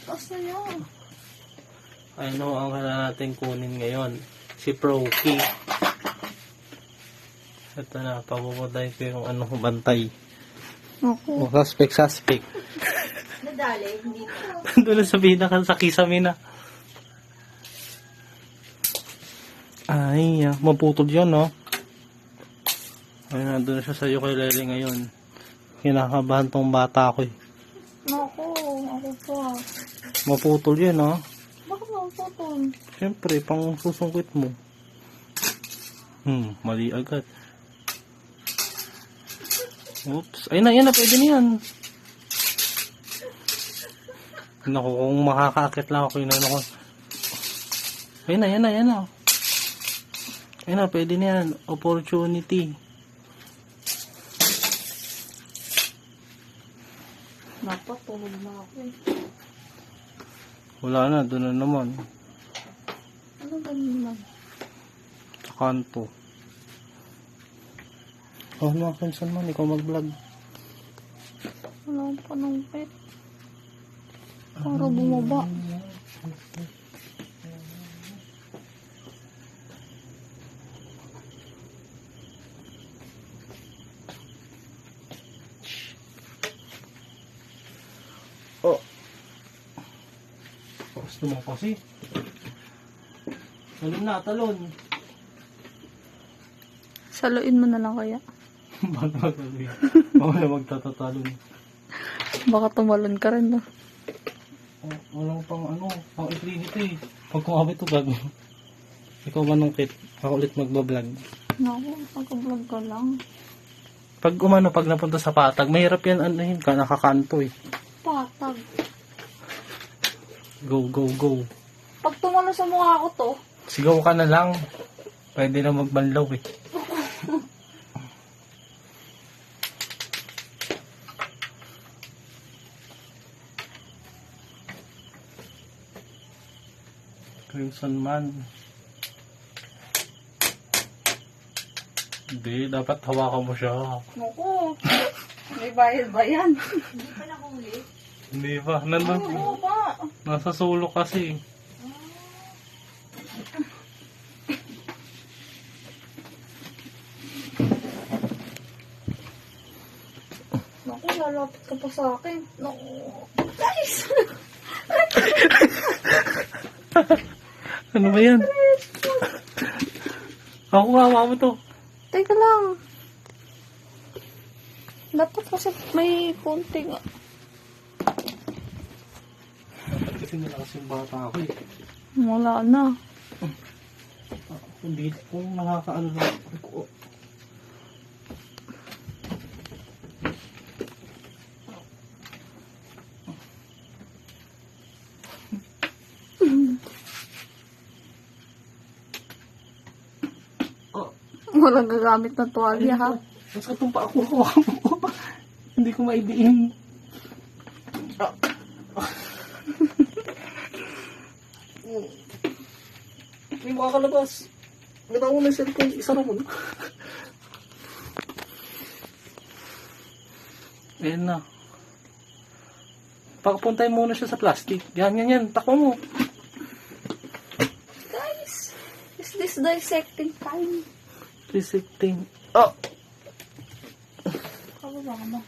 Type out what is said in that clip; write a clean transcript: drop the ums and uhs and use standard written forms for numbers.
Asa yan? Ano ang kailangan natin kunin ngayon? Si Proki. Ito na, papupuntahin ko yung ano, bantay. Ako. O, suspect. Nadali, hindi ko. Doon sa pinaka sa kisame na. Ay, maputol yun, no? Ay, nandun siya sa ukulele ngayon. Kinakabahan tong bata ko, eh. Naku, ako pa. Maputol yun, no? Bakit maputol? Siyempre, pang susungkit mo. Mali agad. Oops. Ayun na, pwede na yan. Naku, kung makakaakit lang ako, yun ako. Ayun na. Ayun na, pwede na yan. Opportunity. Napatulog na ako eh. Wala na, doon na naman. Ano ganun lang? Sa kanto. Oh, mga pinsan man, ikaw mag-vlog. Wala pa ng pet. Para bumaba. Oh. Gusto mo kasi. Talon. Saluin mo na lang kaya. Bakit magsabi? Wala magtatatalon. Baka tumalon ka rin no. Walang pang infinity. Pag kumabit ito, gag. Ikaw manungkit. Ako ulit magbablog. Naku, pagka-vlog ka lang. Pag napunta sa patag, mahirap yan, nakakanto eh. Patag. Go. Pag tumalo sa mukha ko to, Sigaw ka na lang. Pwede na magbanlaw eh. Crimson man. Hindi, dapat hawakan mo siya. naku, may bayad ba yan? Hindi pa nakuli. Hindi ba? Nandun. Oo pa. Nasa sulok kasi. Naku, lalapit ka pa sa akin. Naku. Guys! Ano ba yan? Ako hawa mo to. Teka lang. Dapat kasi may konting... Dapat kasi malakas yung bata ako eh. Wala na. Hindi kung nakakaano lang ako. Walang gagamit ng tuwalya ha. Mas katumpa ako hawakan mo. Hindi ko maidiin. Hindi makakalabas. Ganda ko na yung cellphone. Isara mo na. Ayan na. Pagpuntay muna siya sa plastic. Yan. Takbo mo. Guys, is this dissecting time? Dissecting. Oh! Kababa mo.